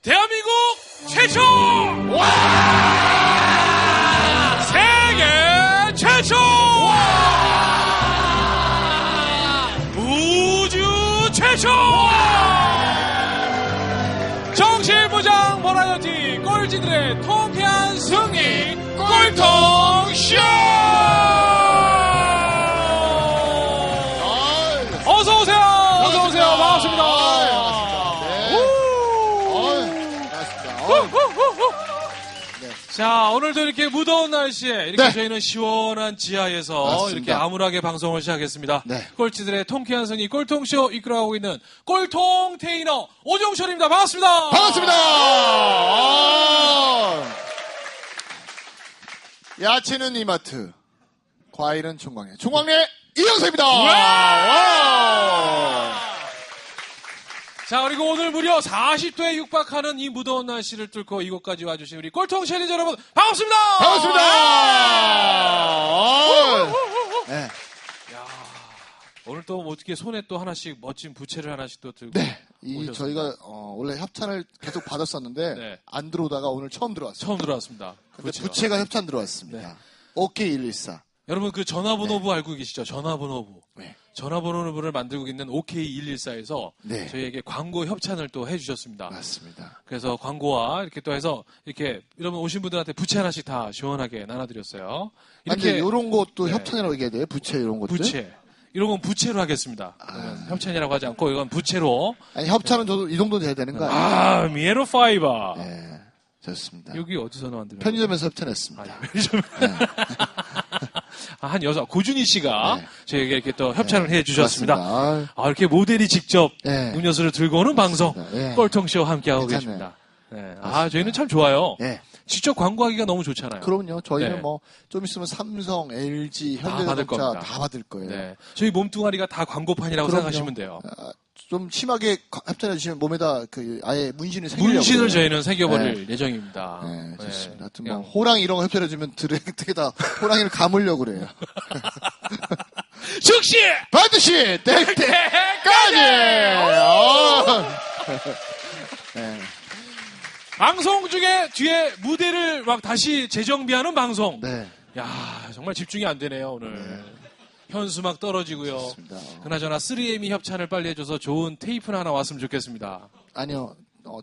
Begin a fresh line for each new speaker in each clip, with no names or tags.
대한민국 최초!
와!
세계 최초!
와!
우주 최초! 정신부장 버라이어티 꼴찌들의 통쾌한 승리 꼴통쇼! 어서오세요! 어서오세요! 반갑습니다. 자, 오늘도 이렇게 무더운 날씨에 이렇게 저희는 시원한 지하에서
맞습니다.
이렇게 암울하게 방송을 시작했습니다.
네.
꼴찌들의 통쾌한 승리 꼴통쇼 이끌어가고 있는 꼴통 테이너 오종철입니다. 반갑습니다.
반갑습니다. 야채는 이마트, 과일은 총광래. 총광래 이영석입니다.
자, 그리고 오늘 무려 40도에 육박하는 이 무더운 날씨를 뚫고 이곳까지 와주신 우리 꼴통 챌린저 여러분 반갑습니다.
반갑습니다. 네.
야, 오늘 또 어떻게 손에 또 하나씩 멋진 부채를 하나씩 또 들고
네.
오셨습니다.
저희가 원래 협찬을 계속 받았었는데
네.
안 들어오다가 오늘 처음 들어왔어요.
처음 들어왔습니다.
근데
부채가.
부채가 협찬 들어왔습니다.
네.
오케이 114.
여러분 그 전화번호부 알고 계시죠? 전화번호부.
네.
전화번호부를 만들고 있는 OK114에서
네.
저희에게 광고 협찬을 또 해주셨습니다.
맞습니다.
그래서 광고와 이렇게 또 해서 이렇게 여러분 오신 분들한테 부채 하나씩 다 시원하게 나눠드렸어요.
이렇게
이렇게
이런 것도
네.
협찬이라고 얘기해야 돼요? 부채 이런 것들?
부채. 이런 건 부채로 하겠습니다. 협찬이라고 하지 않고 이건 부채로.
아니 협찬은 저도 이 정도 돼야 되는 거 아니에요?
아, 미에로 파이버.
네. 좋습니다.
여기 어디서 나왔는데?
편의점에서 협찬했습니다.
편의점. 한 여자 고준희 씨가
네.
저에게 이렇게 또 협찬을 해주셨습니다.
맞습니다.
아, 이렇게 모델이 직접
네.
음료수를 들고 오는 방송
네.
꼴통쇼 함께하고
괜찮네요.
계십니다. 네. 아, 저희는 참 좋아요.
네.
직접 광고하기가 너무 좋잖아요.
그럼요. 저희는
네.
뭐 좀 있으면 삼성, LG,
다 받을
현대자동차
겁니다.
다 받을 거예요.
네. 저희 몸뚱아리가 다 광고판이라고
그럼요.
생각하시면 돼요.
좀 심하게 협찬해 주시면 몸에다 아예 문신을 새기려고
문신을
그래요.
저희는 새겨버릴 예정입니다.
네, 좋습니다. 하여튼
그냥
뭐 호랑이 이런 거 협찬해 주면 어떻게다 호랑이를 감으려고 그래요.
즉시
반드시 될 때까지. 네.
방송 중에 뒤에 무대를 막 다시 재정비하는 방송.
네.
야, 정말 집중이 안 되네요, 오늘. 현수 막 떨어지고요.
좋습니다.
그나저나 3M이 협찬을 빨리 해줘서 좋은 테이프는 하나 왔으면 좋겠습니다.
아니요.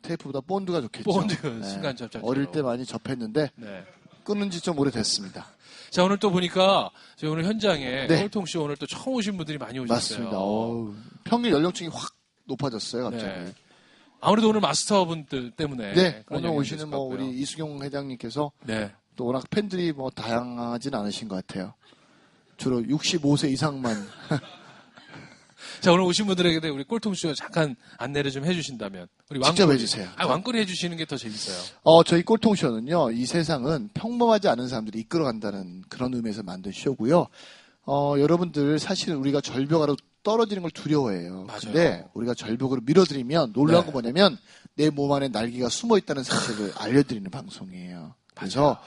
테이프보다 본드가 좋겠죠.
본드, 순간 접착제로.
어릴 때 많이 접했는데
네.
끊은 지 좀 오래됐습니다.
자, 오늘 또 보니까 저희 오늘 현장에
네.
꼴통쇼 오늘 또 처음 오신 분들이 많이 오셨어요.
맞습니다. 평일 연령층이 확 높아졌어요, 갑자기.
네. 아무래도 오늘 마스터분들 때문에.
네,
그런
오늘
영향이
오시는
있을
뭐
것 같고요.
우리 이수경 회장님께서
네.
또 워낙 팬들이 뭐 다양하진 않으신 것 같아요. 주로 65세 이상만.
자, 오늘 오신 분들에게 우리 꼴통쇼 잠깐 안내를 좀 해주신다면. 우리
직접 해주세요.
왕꾸리 해주시는 게 더 재밌어요.
저희 꼴통쇼는요, 이 세상은 평범하지 않은 사람들이 이끌어간다는 그런 의미에서 만든 쇼고요. 여러분들 사실은 우리가 절벽으로 떨어지는 걸 두려워해요.
맞아요.
근데 우리가 절벽으로 밀어드리면 놀라운
네.
거 뭐냐면 내 몸 안에 날개가 숨어 있다는 사실을 알려드리는 방송이에요. 그래서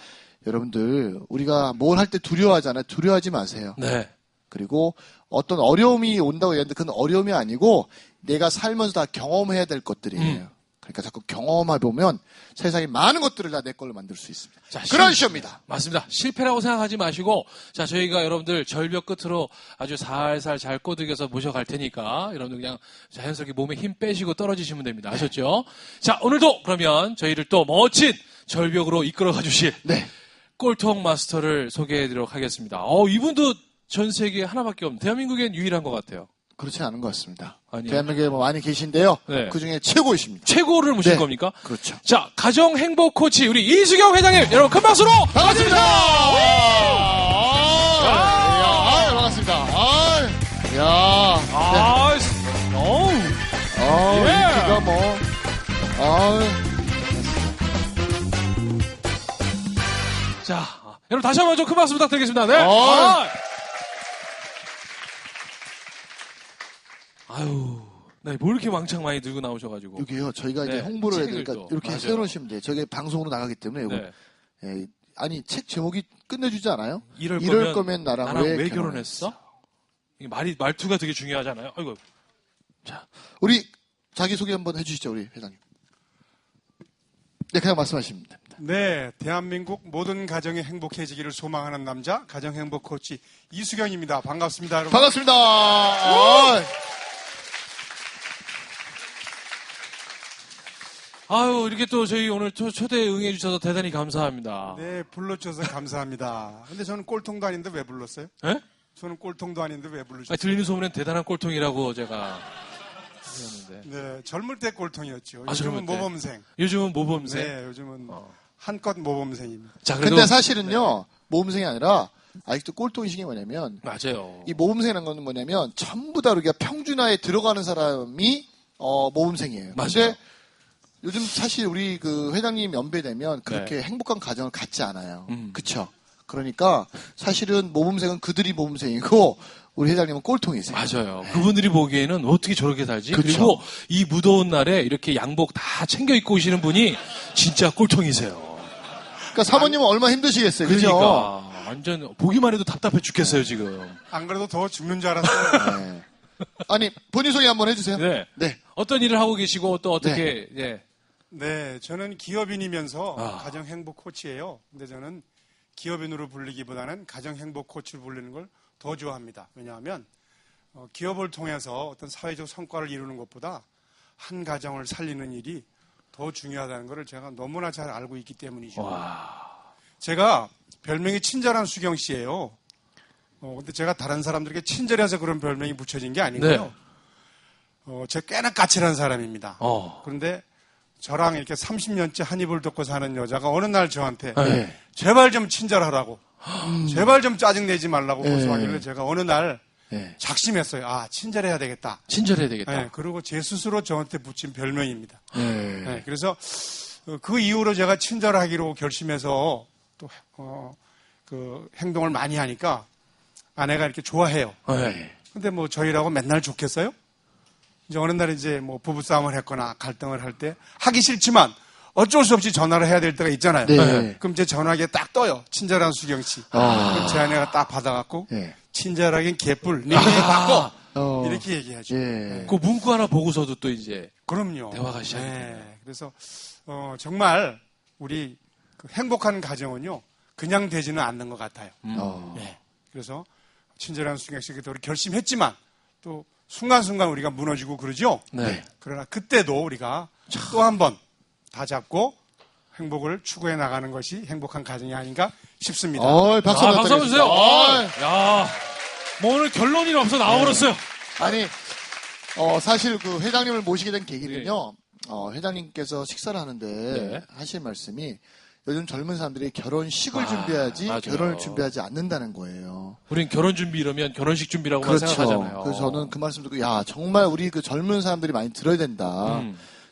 여러분들 우리가 뭘 할 때 두려워하잖아요. 두려워하지 마세요.
네.
그리고 어떤 어려움이 온다고 얘기하는데 그건 어려움이 아니고 내가 살면서 다 경험해야 될 것들이에요. 그러니까 자꾸 경험해보면 세상에 많은 것들을 다 내 걸로 만들 수 있습니다.
자,
그런 쇼입니다.
맞습니다. 실패라고 생각하지 마시고, 자, 저희가 여러분들 절벽 끝으로 아주 살살 잘 꼬드겨서 모셔갈 테니까, 여러분들 그냥 자연스럽게 몸에 힘 빼시고 떨어지시면 됩니다. 아셨죠? 자, 오늘도 그러면 저희를 또 멋진 절벽으로 이끌어가 주실
네.
꼴통 마스터를 소개해드리도록 하겠습니다. 이분도 전 세계에 하나밖에 없는, 대한민국엔 유일한 것 같아요.
그렇지 않은 것 같습니다.
아니요.
대한민국에 뭐 많이 계신데요.
네.
그 중에 최고이십니다.
최고를 모실
네.
겁니까?
그렇죠.
자, 가정 행복 코치, 우리 이수경 회장님, 여러분 큰 박수로!
반갑습니다. 반갑습니다. 인기가 뭐.
자, 여러분 다시 한번 좀 큰 박수 부탁드리겠습니다. 네. 아유, 네, 뭐 이렇게 왕창 많이 들고 나오셔가지고.
여기요. 저희가 이제
네,
홍보를 해야
책을
되니까
또.
이렇게
맞아요.
세워놓으시면 돼요. 저게 방송으로 나가기 때문에 이거.
네.
예, 아니 책 제목이 끝내주지 않아요?
이럴
거면 나랑
왜 결혼했어? 이게 말투가 되게 중요하잖아요. 아이고.
자, 우리 자기소개 한번 해주시죠, 우리 회장님. 네, 그냥 말씀하시면 됩니다.
네, 대한민국 모든 가정이 행복해지기를 소망하는 남자, 가정행복 코치 이수경입니다. 반갑습니다, 여러분.
반갑습니다.
아유, 이렇게 또 저희 오늘 초대 응해주셔서 대단히 감사합니다.
네, 불러주셔서 감사합니다. 근데 저는 꼴통도 아닌데 왜 불렀어요?
예?
저는 꼴통도 아닌데 왜 부르셨어요?
들리는 소문엔 대단한 꼴통이라고 제가 들었는데.
네, 젊을 때 꼴통이었죠.
아,
요즘은
젊을 때.
모범생.
요즘은 모범생.
네, 요즘은 한껏 모범생입니다.
자, 그래도
근데 사실은요, 모범생이 아니라, 아직도 꼴통이신 게 뭐냐면,
맞아요.
이 모범생이라는 건 뭐냐면, 전부 다 우리가 평준화에 들어가는 사람이, 모범생이에요.
맞아요.
근데 요즘 사실 우리 그 회장님 연배 되면 그렇게 행복한 가정을 갖지 않아요. 그쵸? 그러니까 사실은 모범생은 그들이 모범생이고, 우리 회장님은 꼴통이세요.
맞아요. 그분들이 보기에는 어떻게 저렇게 살지?
그쵸.
그리고 이 무더운 날에 이렇게 양복 다 챙겨 입고 오시는 분이 진짜 꼴통이세요.
그러니까 사모님은 얼마나 힘드시겠어요. 그죠?
그러니까 완전 보기만 해도 답답해 죽겠어요, 지금.
안 그래도 더 죽는 줄 알았어요.
네. 아니, 본인 소개 한번 해주세요.
네.
네.
어떤 일을 하고 계시고 또 어떻게 예.
네, 저는 기업인이면서
아.
가정행복 코치예요. 근데 저는 기업인으로 불리기보다는 가정행복 코치로 불리는 걸 더 좋아합니다. 왜냐하면 기업을 통해서 어떤 사회적 성과를 이루는 것보다 한 가정을 살리는 일이 더 중요하다는 것을 제가 너무나 잘 알고 있기 때문이죠.
와.
제가 별명이 친절한 수경 씨예요. 근데 제가 다른 사람들에게 친절해서 그런 별명이 붙여진 게 아니고요. 제가 꽤나 까칠한 사람입니다. 그런데 저랑 이렇게 30년째 한 입을 덮고 사는 여자가 어느 날 저한테
네.
제발 좀 친절하라고 제발 좀 짜증내지 말라고
네.
고소하길래 제가 어느 날
네.
작심했어요. 아, 친절해야 되겠다.
친절해야 되겠다.
네, 그리고 제 스스로 저한테 붙인 별명입니다.
네.
네, 그래서 그 이후로 제가 친절하기로 결심해서 또 그 행동을 많이 하니까 아내가 이렇게 좋아해요.
네.
근데 뭐 저희라고 맨날 좋겠어요? 이제 어느 날 이제 뭐 부부싸움을 했거나 갈등을 할 때 하기 싫지만 어쩔 수 없이 전화를 해야 될 때가 있잖아요.
네.
그럼 제 전화기에 딱 떠요. 친절한 수경 씨. 그럼 제 아내가 딱 받아갖고
네.
친절하긴 개뿔. 네 바꿔.
어.
이렇게 얘기하죠.
예.
그 문구 하나 보고서도 또 이제
그럼요.
대화가 시작되네요.
네. 그래서 정말 우리 그 행복한 가정은요 그냥 되지는 않는 것 같아요. 네. 그래서 친절한 수경 씨가 우리 결심했지만 또 순간순간 우리가 무너지고 그러죠.
네.
그러나 그때도 우리가 또 한 번 다 잡고 행복을 추구해 나가는 것이 행복한 가정이 아닌가 싶습니다.
박수
아, 박수 한번 주세요.
부탁드리겠습니다.
야. 뭐 오늘 결론이 없어 나와버렸어요.
아니, 사실 그 회장님을 모시게 된 계기는요, 회장님께서 식사를 하는데
네.
하실 말씀이 요즘 젊은 사람들이 결혼식을 준비하지
맞아요.
결혼을 준비하지 않는다는 거예요.
우린 결혼 준비 이러면 결혼식 준비라고만 생각하잖아요.
그래서 저는 그 말씀 듣고, 야, 정말 우리 그 젊은 사람들이 많이 들어야 된다.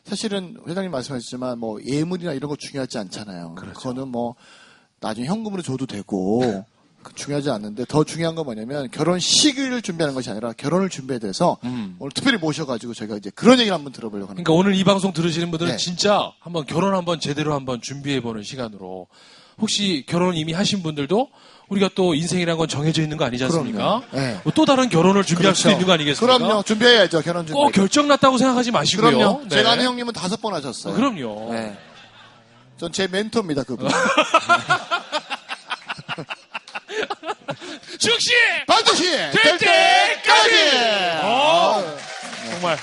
사실은 회장님 말씀하셨지만 뭐 예물이나 이런 거 중요하지 않잖아요.
그렇죠.
그거는 뭐 나중에 현금으로 줘도 되고 중요하지 않는데 더 중요한 건 뭐냐면 결혼식을 준비하는 것이 아니라 결혼을 준비해야 돼서 오늘 특별히 모셔가지고 저희가 이제 그런 얘기를 한번 들어보려고 합니다.
그러니까 오늘 이 방송 들으시는 분들은
네.
진짜 한번 결혼 한번 제대로 한번 준비해보는 시간으로 혹시 결혼 이미 하신 분들도 우리가 또 인생이란 건 정해져 있는 거 아니지 않습니까?
그럼요. 네.
또 다른 결혼을 준비할 수도 있는 거 아니겠습니까?
그럼요. 준비해야죠. 결혼 준비.
꼭 결정 났다고 생각하지 마시고요.
그럼요.
네.
제가 아는 형님은 5번 하셨어요.
그럼요.
네. 전 제 멘토입니다, 그분.
즉시
반드시
될 때까지. 정말.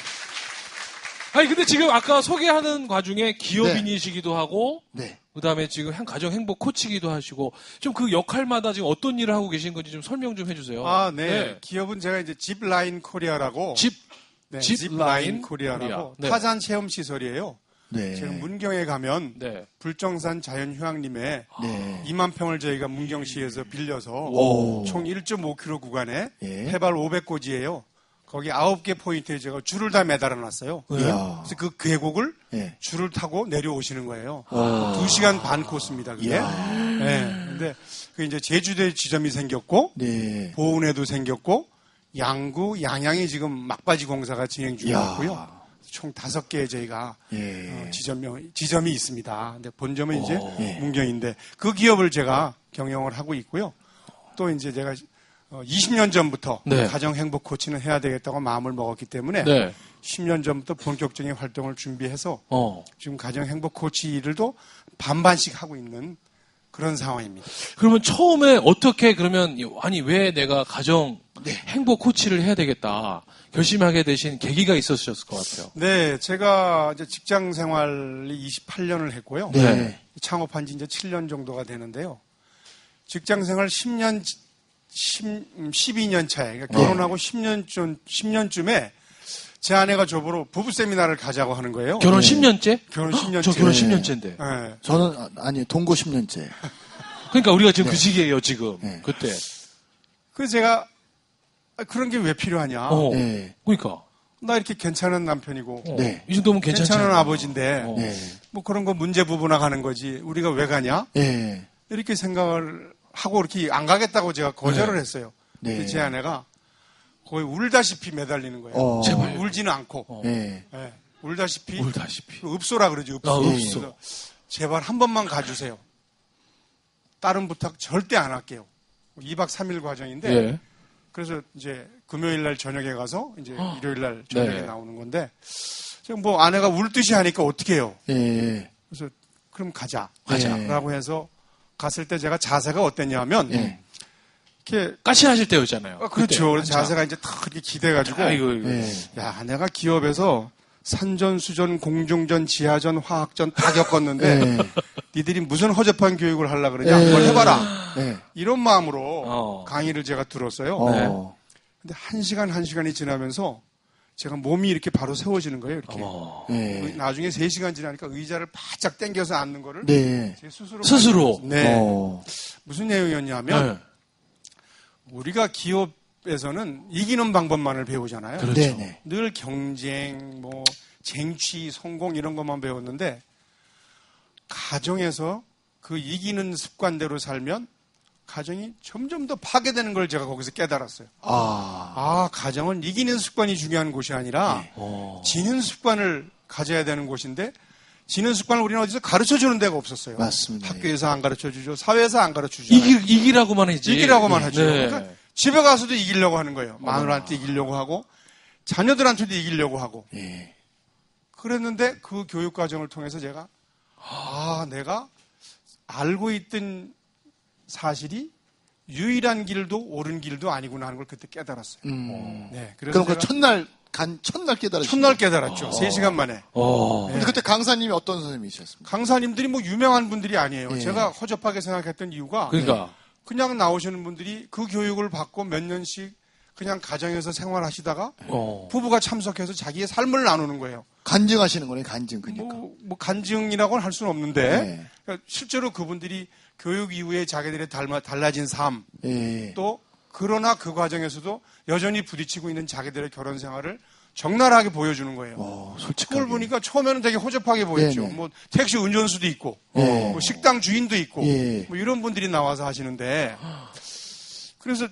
아니 근데 지금 아까 소개하는 과중에 기업인이시기도 하고
네.
그다음에 지금 가정 행복 코치기도 하시고 좀 그 역할마다 지금 어떤 일을 하고 계신 건지 좀 설명 좀 해주세요.
아, 네. 기업은 제가 이제 짚라인 코리아라고 짚라인
짚라인
코리아라고
네.
타잔 체험 시설이에요.
네.
지금 문경에 가면
네.
불정산 자연휴양림에
네.
2만 평을 저희가 문경시에서 빌려서
오.
총 1.5km 구간에
예.
해발 500고지예요. 거기 9개 포인트에 제가 줄을 다 매달아 놨어요.
이야.
그래서 그 계곡을
예.
줄을 타고 내려오시는 거예요. 2시간 반 코스입니다, 그게. 네. 근데 그 이제 제주도에 지점이 생겼고
네.
보은에도 생겼고 양구, 양양이 지금 막바지 공사가 진행 중이고요. 총 5개의 저희가
예.
지점이 있습니다. 근데 본점은 이제
예.
문경인데 그 기업을 제가 경영을 하고 있고요. 또 이제 제가 20년 전부터
네.
가정 행복 코치는 해야 되겠다고 마음을 먹었기 때문에
네.
10년 전부터 본격적인 활동을 준비해서
어.
지금 가정 행복 코치 일을도 반반씩 하고 있는 그런 상황입니다.
그러면 처음에 어떻게 그러면 아니 왜 내가 가정
네.
행복 코치를 해야 되겠다 결심하게 되신 계기가 있으셨을 것 같아요.
네, 제가 이제 직장 생활이 28년을 했고요.
네.
창업한 지 이제 7년 정도가 되는데요. 직장 생활 12년 차에, 그러니까 결혼하고 10년쯤에 제 아내가 저보러 부부 세미나를 가자고 하는 거예요.
결혼 10년째?
결혼 10년째.
저 결혼
네.
10년째인데.
네.
저는 아니 동거 10년째.
그러니까 우리가 지금 그 시기예요, 지금.
네.
그때.
그래서 제가 그런 게 왜 필요하냐.
네.
그러니까.
나 이렇게 괜찮은 남편이고
네.
이 정도면 괜찮지.
괜찮은 아버지인데
어.
네.
뭐 그런 거 문제 부부나 가는 거지. 우리가 왜 가냐?
네.
이렇게 생각을 하고 이렇게 안 가겠다고 제가 거절을 했어요.
네.
근데 제 아내가 거의 울다시피 매달리는 거예요.
제발.
울지는 않고.
네.
네. 울다시피.
울다시피.
읍소라 그러죠. 읍소.
아,
네.
읍소.
그래서 제발 한 번만 가주세요. 다른 부탁 절대 안 할게요. 2박 3일 과정인데
예.
그래서 이제 금요일 날 저녁에 가서 이제 일요일 날 저녁에
네.
나오는 건데 지금 뭐 아내가 울듯이 하니까 어떻게 해요?
예.
그래서 그럼
가자.
가자라고 해서 갔을 때 제가 자세가 어땠냐면
예.
이렇게
까칠하실 때였잖아요.
그렇죠. 그래서
그때.
자세가 이제 탁 이렇게 기대가지고
아이고.
예.
야 내가 기업에서 산전, 수전, 공중전, 지하전, 화학전 다 겪었는데
네.
니들이 무슨 허접한 교육을 하려고 그러냐?
네.
한번 해봐라.
네.
이런 마음으로
어.
강의를 제가 들었어요.
어.
근데 한 시간이 지나면서 제가 몸이 이렇게 바로 세워지는 거예요. 이렇게.
어머.
네.
나중에 3시간 지나니까 의자를 바짝 당겨서 앉는 거를
네.
제 스스로.
스스로.
네.
어.
무슨 내용이었냐면
네.
우리가 기업에서는 이기는 방법만을 배우잖아요.
그렇죠.
네네.
늘 경쟁, 뭐 쟁취, 성공 이런 것만 배웠는데 가정에서 그 이기는 습관대로 살면 가정이 점점 더 파괴되는 걸 제가 거기서 깨달았어요.
아.
가정은 이기는 습관이 중요한 곳이 아니라
어.
지는 습관을 가져야 되는 곳인데 지는 습관을 우리는 어디서 가르쳐 주는 데가 없었어요.
맞습니다.
학교에서 안 가르쳐 주죠. 사회에서 안 가르쳐 주죠.
이기라고만 했지.
이기라고만 하죠.
네.
그러니까 집에 가서도 이기려고 하는 거예요. 마누라한테 이기려고 하고 자녀들한테도 이기려고 하고.
예.
그랬는데 그 교육 과정을 통해서 제가 내가 알고 있던 사실이 유일한 길도 옳은 길도 아니구나 하는 걸 그때 깨달았어요. 네, 그래서
그럼 그
제가
첫날 깨달으신
첫날 깨달았죠. 3시간 만에.
어.
근데 그때 강사님이 어떤 선생님이셨습니까?
강사님들이 뭐 유명한 분들이 아니에요.
예.
제가 허접하게 생각했던 이유가
그러니까.
그냥 나오시는 분들이 그 교육을 받고 몇 년씩 그냥 가정에서 생활하시다가
어.
부부가 참석해서 자기의 삶을 나누는 거예요.
간증하시는 거네, 간증, 그니까.
뭐 간증이라고는 할 수는 없는데
네.
그러니까 실제로 그분들이 교육 이후에 자기들의 달라진 삶
예.
또 그러나 그 과정에서도 여전히 부딪히고 있는 자기들의 결혼 생활을 적나라하게 보여주는 거예요.
솔직하게.
그걸 보니까 처음에는 되게 허접하게 보였죠.
네네.
뭐 택시 운전수도 있고,
예.
뭐 식당 주인도 있고,
예.
뭐 이런 분들이 나와서 하시는데, 그래서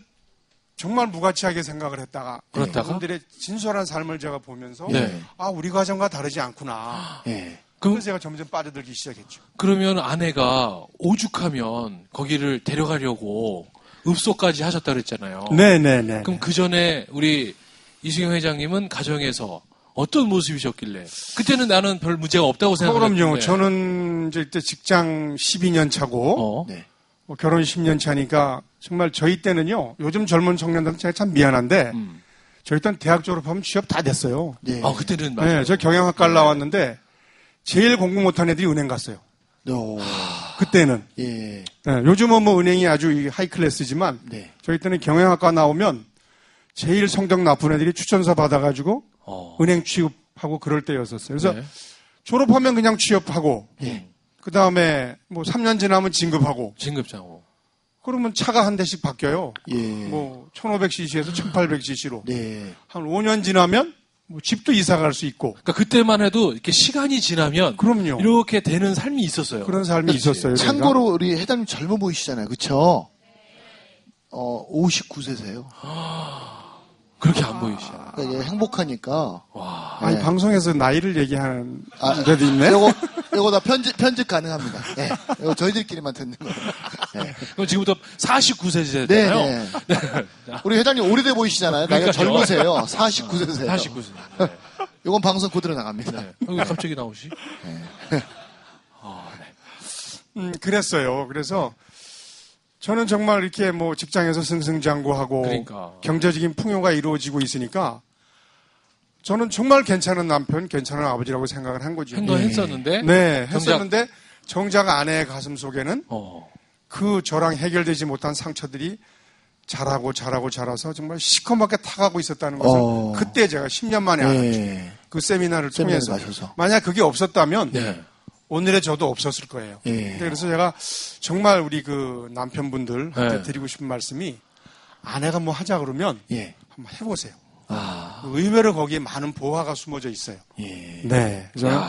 정말 무가치하게 생각을 했다가,
그렇다가?
그분들의 진솔한 삶을 제가 보면서,
네.
우리 가정과 다르지 않구나.
예.
그래서 제가 점점 빠져들기 시작했죠.
그러면 아내가 오죽하면 거기를 데려가려고 읍소까지 하셨다 그랬잖아요.
네네네.
그럼 그 전에 우리 이수경 회장님은 가정에서 어떤 모습이셨길래 그때는 나는 별 문제가 없다고 생각했는데.
그럼요. 저는 이제 이때 직장 12년 차고,
어.
네.
뭐 결혼 10년 차니까 정말 저희 때는요. 요즘 젊은 청년들은 제가 참 미안한데 저희 때는 대학 졸업하면 취업 다 됐어요.
네.
아 그때는 맞아요.
네, 저 경영학과를 나왔는데 제일 공부 못한 애들이 은행 갔어요. 그때는.
예.
네, 요즘은 뭐 은행이 아주 하이 클래스지만
네.
저희 때는 경영학과 나오면 제일 성적 나쁜 애들이 추천서 받아가지고 은행 취업하고 그럴 때였었어요. 그래서
네.
졸업하면 그냥 취업하고
예.
그 다음에 뭐 3년 지나면 진급하고
진급장호.
그러면 차가 한 대씩 바뀌어요.
예.
뭐 1500cc에서 1800cc로
네.
한 5년 지나면 뭐 집도 이사 갈 수 있고
그러니까 그때만 해도 이렇게 시간이 지나면
그럼요.
이렇게 되는 삶이 있었어요.
그런 삶이 있었어요. 저희가.
참고로 우리 회장님 젊어 보이시잖아요. 그쵸? 59세세요.
그렇게 안 보이시죠.
그러니까 이게 행복하니까.
아니
네.
방송에서 나이를 얘기하는 데도 있네.
요거 다 편집 가능합니다. 네. 이거 저희들끼리만 듣는 거예요. 네.
그럼 지금부터 49세잖아요.
네, 네. 우리 회장님 오래돼 보이시잖아요. 나이가
그러니까요.
젊으세요. 49세세요.
49세. 네.
이건 방송 그대로 나갑니다.
네. 왜 갑자기 나오시?
그랬어요. 그래서 저는 정말 이렇게 뭐 직장에서 승승장구하고
그러니까.
경제적인 풍요가 이루어지고 있으니까 저는 정말 괜찮은 남편, 괜찮은 아버지라고 생각을 한 거죠.
행동했었는데.
네,
정작-
했었는데 정작 아내의 가슴 속에는
어.
그 저랑 해결되지 못한 상처들이 자라서 정말 시커멓게 타가고 있었다는 것을 그때 제가 10년 만에 알았죠.
예.
그 세미나를
세미나를
통해서.
가셔서.
만약 그게 없었다면
네.
오늘의 저도 없었을 거예요.
예.
그래서 제가 정말 우리 그 남편분들한테
네.
드리고 싶은 말씀이 아내가 뭐 하자 그러면
예.
한번 해보세요.
아.
의외로 거기에 많은 보화가 숨어져 있어요.
예.
네. 그래서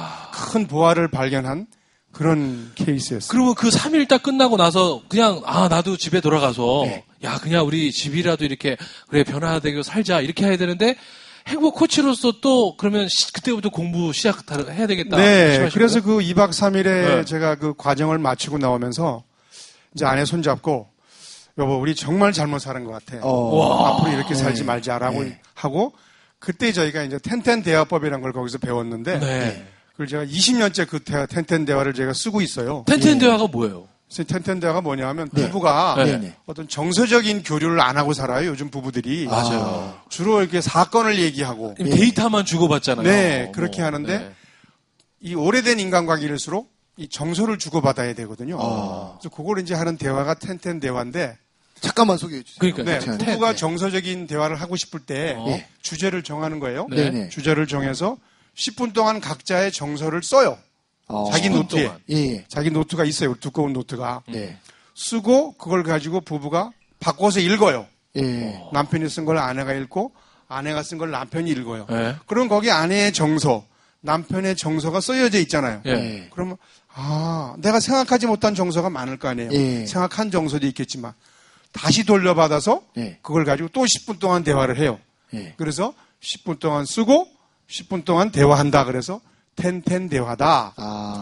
큰 보화를 발견한 그런 케이스였어요.
그러면 그 3일 딱 끝나고 나서 그냥 나도 집에 돌아가서
네.
야 그냥 우리 집이라도 이렇게 그래 변화되고 살자 이렇게 해야 되는데 행복 코치로서 또 그러면 그때부터 공부 시작해야 되겠다.
네.
말씀하신
그래서
거예요?
그 2박 3일에
네.
제가 그 과정을 마치고 나오면서 이제 아내 손잡고 여보 우리 정말 잘못 사는 것 같아. 앞으로 이렇게 살지 말자라고 하고 그때 저희가 이제 텐텐 대화법이라는 걸 거기서 배웠는데
네.
그걸 제가 20년째 그 텐텐 대화를 제가 쓰고 있어요.
텐텐 대화가 뭐예요?
그래서 텐텐 대화가 뭐냐면 부부가
네.
네.
어떤 정서적인 교류를 안 하고 살아요. 요즘 부부들이.
맞아요.
주로 이렇게 사건을 얘기하고
데이터만 주고받잖아요.
네, 그렇게
뭐.
하는데
네.
이 오래된 인간관계일수록 이 정서를 주고받아야 되거든요. 그래서 그걸 이제 하는 대화가 텐텐 대화인데
잠깐만 소개해 주세요.
그러니까
네,
텐,
부부가
네.
정서적인 대화를 하고 싶을 때
네.
주제를 정하는 거예요.
네.
네네.
주제를 정해서 10분 동안 각자의 정서를 써요. 자기
10분
노트에.
동안.
예.
자기 노트가 있어요. 두꺼운 노트가.
네.
쓰고 그걸 가지고 부부가 바꿔서 읽어요.
예.
남편이 쓴 걸 아내가 읽고 아내가 쓴 걸 남편이 읽어요.
네.
그럼 거기 아내의 정서, 남편의 정서가 쓰여져 있잖아요.
예.
예.
그러면 내가 생각하지 못한 정서가 많을 거 아니에요.
예.
생각한 정서도 있겠지만 다시 돌려받아서
예.
그걸 가지고 또 10분 동안 대화를 해요.
예.
그래서 10분 동안 쓰고 10분 동안 대화한다. 그래서 텐텐 대화다.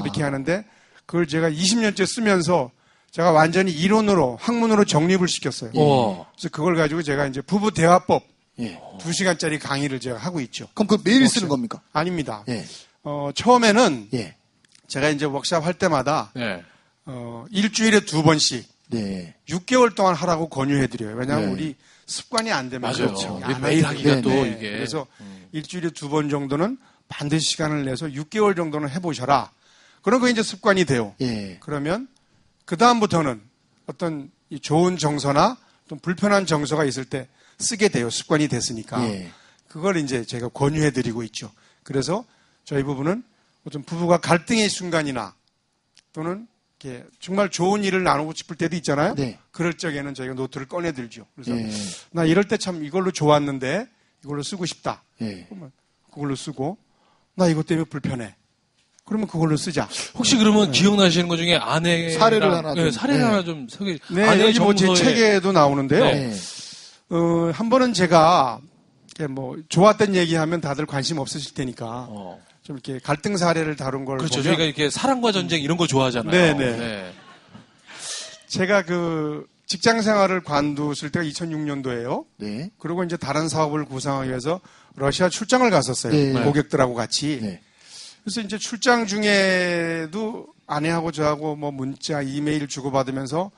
이렇게 하는데 그걸 제가 20년째 쓰면서 제가 완전히 이론으로 학문으로 정립을 시켰어요. 그래서 그걸 가지고 제가 이제 부부 대화법
예.
2시간짜리 강의를 제가 하고 있죠.
그럼 그 매일 쓰는 겁니까?
아닙니다.
예.
처음에는
예.
제가 이제 워크샵 할 때마다
네.
일주일에 2번씩
네.
6개월 동안 하라고 권유해드려요. 왜냐하면
네.
우리 습관이 안 되면
맞아요.
그렇죠.
이게
안
매일
하게
하기가
네,
또
네.
이게.
그래서 일주일에 2번 정도는 반드시 시간을 내서 6개월 정도는 해보셔라. 그런 거 이제 습관이 돼요.
예.
그러면 그 다음부터는 어떤 이 좋은 정서나 좀 불편한 정서가 있을 때 쓰게 돼요. 습관이 됐으니까.
예.
그걸 이제 제가 권유해드리고 있죠. 그래서 저희 부부는 어떤 부부가 갈등의 순간이나 또는 이렇게 정말 좋은 일을 나누고 싶을 때도 있잖아요.
네.
그럴 적에는 저희가 노트를 꺼내들죠. 그래서
예.
나 이럴 때 참 이걸로 좋았는데 이걸로 쓰고 싶다.
예.
그러면 그걸로 쓰고 나 이것 때문에 불편해. 그러면 그걸로 쓰자.
혹시 그러면 기억나시는 것 중에 아내
사례를 하나 좀.
사례를
네.
하나 좀 소개.
네,
아내
여기 뭐 제
정서에-
책에도 나오는데요.
네.
예.
한 번은 제가 이렇게 뭐 좋았던 얘기하면 다들 관심 없으실 테니까 좀 이렇게 갈등 사례를 다룬 걸
그렇죠.
보면
저희가 이렇게 사랑과 전쟁 이런 거 좋아하잖아요.
네, 네. 제가 그 직장 생활을 관두었을 때가 2006년도예요.
네.
그리고 이제 다른 사업을 구상하기 위해서 러시아 출장을 갔었어요.
네.
고객들하고 같이.
네.
그래서 이제 출장 중에도 아내하고 저하고 뭐 문자, 이메일 주고받으면서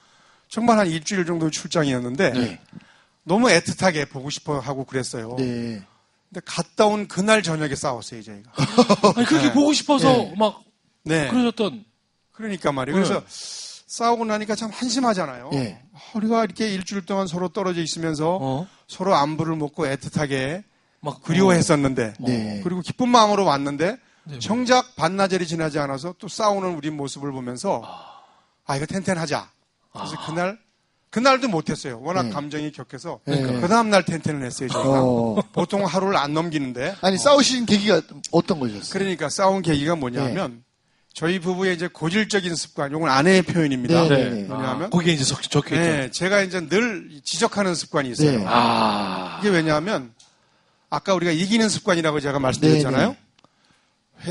정말 한 일주일 정도 출장이었는데
네.
너무 애틋하게 보고 싶어 하고 그랬어요.
네.
근데 갔다 온 그날 저녁에 싸웠어요, 저희가.
아니, 그렇게 보고 싶어서 막
네.
그러셨던.
그러니까 말이에요. 그래서 싸우고 나니까 참 한심하잖아요.
예.
우리가 이렇게 일주일 동안 서로 떨어져 있으면서 서로 안부를 묻고 애틋하게
막
그리워했었는데
네.
그리고 기쁜 마음으로 왔는데
네.
정작 반나절이 지나지 않아서 또 싸우는 우리 모습을 보면서 이거 텐텐하자. 그래서 그날도 못했어요. 워낙
네.
감정이 격해서
그러니까.
그 다음날 텐텐을 했어요. 저희가. 보통 하루를 안 넘기는데
아니, 싸우신 계기가 어떤 거셨어요?
그러니까 싸운 계기가 뭐냐면 저희 부부의 이제 고질적인 습관, 이건 아내의 표현입니다.
네, 네, 네.
왜냐하면
거기에 이제 적혀 있죠.
네, 제가 이제 늘 지적하는 습관이 있어요.
네.
이게 왜냐하면 아까 우리가 이기는 습관이라고 제가 말씀드렸잖아요.
네,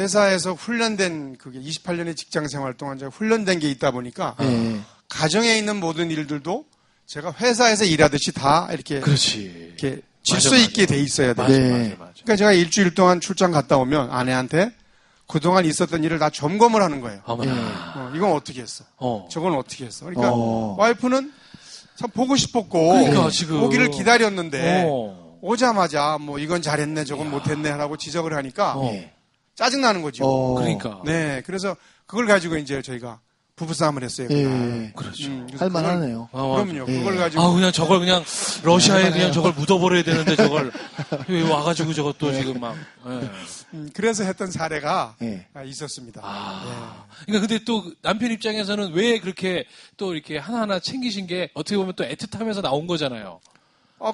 회사에서 훈련된 그게 28년의 직장 생활 동안 제가 훈련된 게 있다 보니까
네.
가정에 있는 모든 일들도 제가 회사에서 일하듯이 다 이렇게
그렇지.
이렇게 질서
맞아,
있게 돼 있어야 돼요.
맞아,
네.
맞아, 맞아.
그러니까 제가 일주일 동안 출장 갔다 오면 아내한테 그동안 있었던 일을 다 점검을 하는 거예요.
어머나.
이건 어떻게 했어? 저건 어떻게 했어? 그러니까
어.
와이프는 참 보고 싶었고
그러니까 지금.
오기를 기다렸는데
어.
오자마자 뭐 이건 잘했네 저건 못했네 하라고 지적을 하니까 짜증나는 거죠.
그러니까.
네, 그래서 그걸 가지고 이제 저희가 부부싸움을 했어요. 그날.
예.
그렇죠.
그래서
할만하네요.
그럼요.
예.
그걸 가지고
아, 그냥 저걸 그냥 러시아에 그냥 저걸 묻어버려야 되는데 저걸 왜 와가지고 저것도 지금 막. 예.
그래서 했던 사례가
예.
있었습니다.
그러니까 근데 또 남편 입장에서는 왜 그렇게 또 이렇게 하나하나 챙기신 게 어떻게 보면 또 애틋하면서 나온 거잖아요.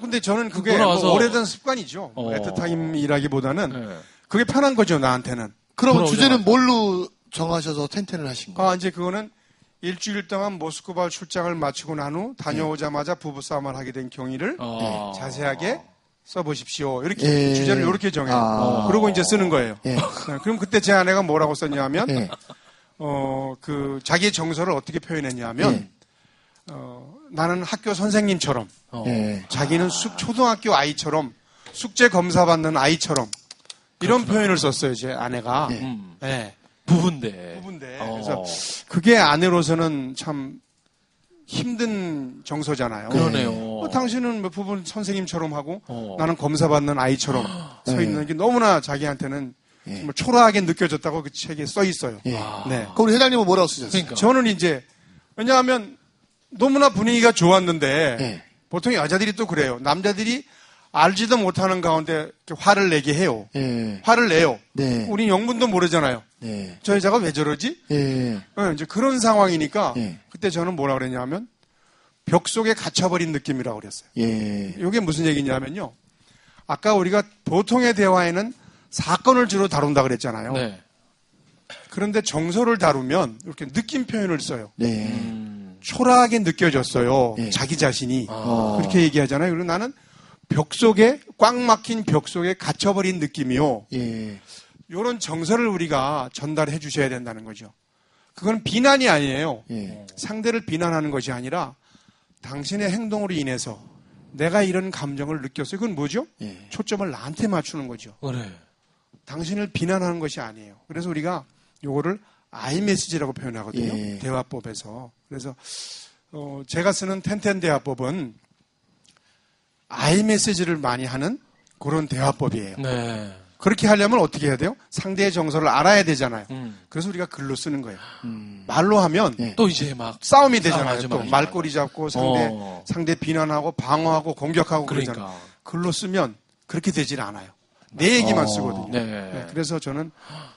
근데 저는 그게
돌아와서-
뭐 오래된 습관이죠.
어.
애틋함이라기보다는
예.
그게 편한 거죠, 나한테는.
그럼
돌아오자마자.
주제는 뭘로 정하셔서 텐텐을 하신 거예요?
이제 그거는 일주일 동안 모스크바 출장을 마치고 난 후 다녀오자마자 부부싸움을 하게 된 경위를 자세하게 써보십시오. 이렇게
예.
주제를 이렇게 정해요.
아.
그러고 이제 쓰는 거예요.
예.
네, 그럼 그때 제 아내가 뭐라고 썼냐면,
예.
자기의 정서를 어떻게 표현했냐면, 나는 학교 선생님처럼,
예.
자기는 초등학교 아이처럼, 숙제 검사 받는 아이처럼, 이런 표현을 썼어요, 제 아내가. 네.
부부인데.
부부인데. 그래서 그게 아내로서는 참 힘든 정서잖아요.
그러네요.
당신은 뭐 부부 선생님처럼 하고
어.
나는 검사받는 아이처럼 서 있는 게 너무나 자기한테는 정말 초라하게 느껴졌다고 그 책에 써 있어요.
예.
네.
그럼 우리 회장님은 뭐라고 쓰셨어요?
그러니까.
저는 이제 왜냐하면 너무나 분위기가 좋았는데
예.
보통 여자들이 또 그래요. 남자들이 알지도 못하는 가운데 이렇게 화를 내게 해요.
예.
화를 내요.
네.
우리 영문도 모르잖아요.
네.
저 여자가 왜 저러지?
예.
이제 그런 상황이니까
예.
그때 저는 뭐라 그랬냐면 벽 속에 갇혀버린 느낌이라고 그랬어요.
예.
이게 무슨 얘기냐면요. 아까 우리가 보통의 대화에는 사건을 주로 다룬다 그랬잖아요.
네.
그런데 정서를 다루면 이렇게 느낌 표현을 써요.
네.
초라하게 느껴졌어요.
예.
자기 자신이.
어.
그렇게 얘기하잖아요. 그리고 나는 벽 속에 꽉 막힌 벽 속에 갇혀버린 느낌이요.
예.
이런 정서를 우리가 전달해 주셔야 된다는 거죠. 그건 비난이 아니에요.
예.
상대를 비난하는 것이 아니라 당신의 행동으로 인해서 내가 이런 감정을 느꼈어요. 그건 뭐죠?
예.
초점을 나한테 맞추는 거죠.
그래.
당신을 비난하는 것이 아니에요. 그래서 우리가 요거를 아이메시지라고 표현하거든요.
예.
대화법에서. 그래서 제가 쓰는 텐텐 대화법은 아이메시지를 많이 하는 그런 대화법이에요.
네.
그렇게 하려면 어떻게 해야 돼요? 상대의 정서를 알아야 되잖아요.
음.
그래서 우리가 글로 쓰는 거예요. 말로 하면
예.
또 이제 막
싸움이 되잖아요.
맞아,
또
맞아,
말꼬리 잡고 상대 비난하고 방어하고 공격하고
그러니까.
그러잖아요. 글로 쓰면 그렇게 되질 않아요. 내 얘기만 쓰거든요.
네.
네, 그래서 저는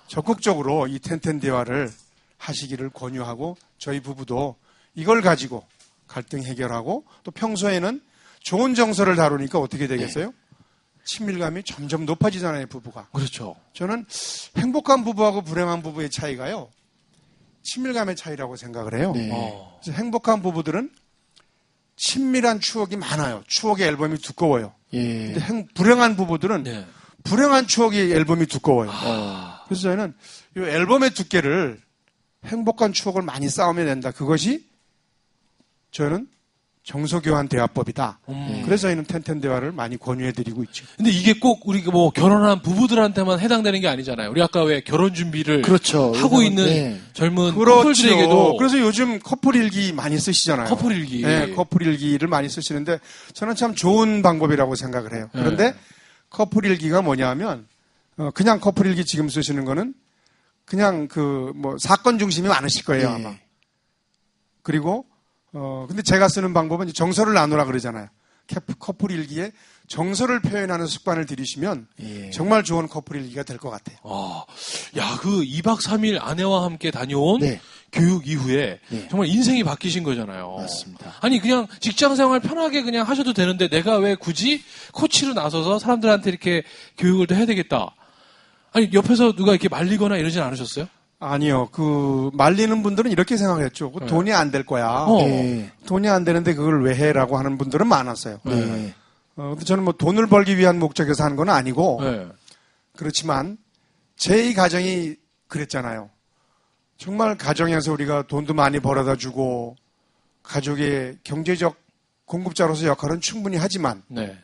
적극적으로 이 텐텐 대화를 하시기를 권유하고 저희 부부도 이걸 가지고 갈등 해결하고 또 평소에는 좋은 정서를 다루니까 어떻게 되겠어요? 친밀감이 점점 높아지잖아요, 부부가.
그렇죠.
저는 행복한 부부하고 불행한 부부의 차이가요. 친밀감의 차이라고 생각을 해요.
네.
그래서 행복한 부부들은 친밀한 추억이 많아요. 추억의 앨범이 두꺼워요.
예.
근데 불행한 부부들은
네.
불행한 추억의 앨범이 두꺼워요.
어.
그래서 저는 이 앨범의 두께를 행복한 추억을 많이 쌓으면 된다. 그것이 저는 정서교환 대화법이다. 그래서 저희는 텐텐 대화를 많이 권유해드리고 있죠.
근데 이게 꼭 우리 뭐 결혼한 부부들한테만 해당되는 게 아니잖아요. 우리 아까 왜 결혼 준비를
그렇죠.
하고
요즘은,
있는
네.
젊은
그렇죠.
커플들에게도
그래서 요즘 커플 일기 많이 쓰시잖아요.
커플 일기.
네, 커플 일기를 많이 쓰시는데 저는 참 좋은 방법이라고 생각을 해요. 그런데 커플 일기가 뭐냐면 그냥 커플 일기 지금 쓰시는 거는 그냥 사건 중심이 많으실 거예요,
예.
아마. 그리고 근데 제가 쓰는 방법은 이제 정서를 나누라 그러잖아요. 커플 일기에 정서를 표현하는 습관을 들이시면
예.
정말 좋은 커플 일기가 될 것 같아요.
야, 그 2박 3일 아내와 함께 다녀온
네.
교육 이후에
네.
정말 인생이 바뀌신 거잖아요.
맞습니다.
아니, 그냥 직장 생활 편하게 그냥 하셔도 되는데 내가 왜 굳이 코치로 나서서 사람들한테 이렇게 교육을 또 해야 되겠다. 아니, 옆에서 누가 이렇게 말리거나 이러진 않으셨어요?
아니요. 말리는 분들은 이렇게 생각했죠. 돈이 안 될 거야.
예.
돈이 안 되는데 그걸 왜 해라고 하는 분들은 많았어요.
네.
근데 저는 돈을 벌기 위한 목적에서 하는 건 아니고,
네.
그렇지만, 제 이 가정이 그랬잖아요. 정말 가정에서 우리가 돈도 많이 벌어다 주고, 가족의 경제적 공급자로서 역할은 충분히 하지만,
네.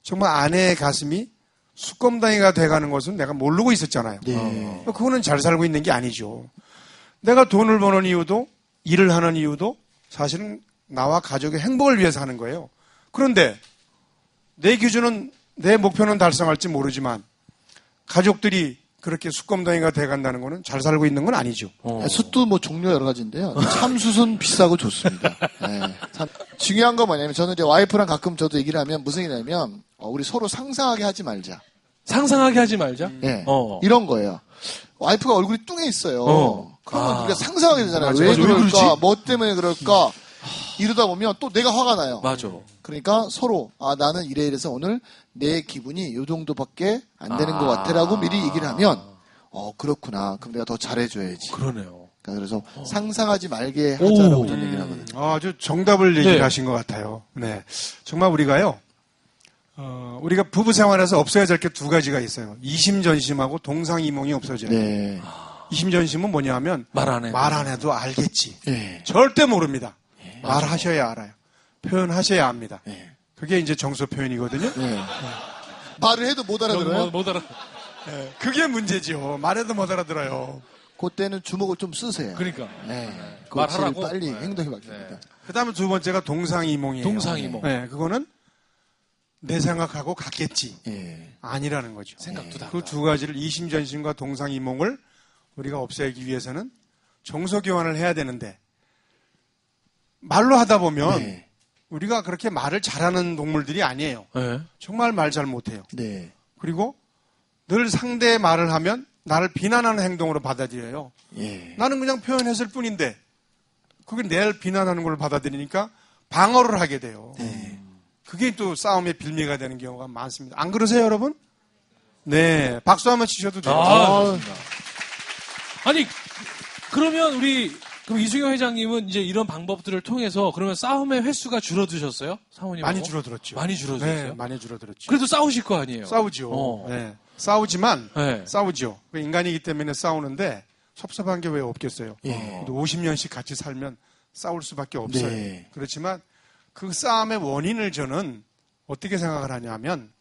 정말 아내의 가슴이 수검다이가 돼가는 것은 내가 모르고 있었잖아요.
네.
그거는 잘 살고 있는 게 아니죠. 내가 돈을 버는 이유도 일을 하는 이유도 사실은 나와 가족의 행복을 위해서 하는 거예요. 그런데 내 기준은 내 목표는 달성할지 모르지만 가족들이 그렇게 수검다이가 돼간다는 거는 잘 살고 있는 건 아니죠.
숯도 뭐 종류 여러 가지인데요. 참숯은 비싸고 좋습니다. 네. 참 중요한 건 뭐냐면 저는 이제 와이프랑 가끔 저도 얘기를 하면 무슨 얘기냐면 우리 서로 상상하게 하지 말자.
상상하게 하지 말자.
네.
이런
거예요. 와이프가 얼굴이 뚱해 있어요. 그러면
아.
우리가 상상하게 되잖아요.
맞아,
왜
맞아. 왜
그럴까?
그러지?
뭐 때문에 그럴까? 이러다 보면 또 내가 화가 나요.
맞아.
그러니까 서로 나는 이래서 오늘 내 기분이 요 정도밖에 안 되는 것 같아라고 미리 얘기를 하면 그렇구나. 그럼 내가 더 잘해줘야지.
그러네요.
그래서 상상하지 말게 하자라고
오.
저는 얘기를 하거든요.
아주 정답을 얘기를
네.
하신 것 같아요. 네. 정말 우리가요, 우리가 부부 생활에서 없어야 될 게 두 가지가 있어요. 이심전심하고 동상이몽이 없어져야 돼요.
네.
이심전심은 뭐냐 하면
말 안 해.
말 안 해도 알겠지.
네.
절대 모릅니다. 말하셔야 알아요. 표현하셔야 압니다.
네.
그게 이제 정서 표현이거든요.
네. 말을 해도 못 알아들어요?
못 알아.
네. 그게 문제죠. 말해도 못 알아들어요.
그때는 주먹을 좀 쓰세요.
그러니까.
네.
말하라고?
그거 빨리
네.
행동이 바뀝니다.
그 다음에 두 번째가 동상이몽이에요.
동상이몽.
네. 그거는 내 생각하고 같겠지.
예.
아니라는 거죠.
생각도 다르다.
그 두 가지를 이심전심과 동상이몽을 우리가 없애기 위해서는 정서 교환을 해야 되는데 말로 하다 보면
네.
우리가 그렇게 말을 잘하는 동물들이 아니에요.
네.
정말 말 잘 못해요.
네.
그리고 늘 상대의 말을 하면 나를 비난하는 행동으로 받아들여요.
예.
나는 그냥 표현했을 뿐인데 그게 내 비난하는 걸 받아들이니까 방어를 하게 돼요.
네.
그게 또 싸움의 빌미가 되는 경우가 많습니다. 안 그러세요, 여러분? 네. 박수 한번 치셔도 돼요.
아니, 그러면 그럼 이수경 회장님은 이제 이런 방법들을 통해서 그러면 싸움의 횟수가 줄어드셨어요? 사모님하고?
많이 줄어들었죠.
많이 줄어들었어요?
네, 많이 줄어들었죠.
그래도 싸우실 거 아니에요?
싸우죠. 네. 싸우지만
네.
싸우죠. 인간이기 때문에 싸우는데 섭섭한 게 왜 없겠어요.
예.
50년씩 같이 살면 싸울 수밖에 없어요.
네.
그렇지만 그 싸움의 원인을 저는 어떻게 생각을 하냐면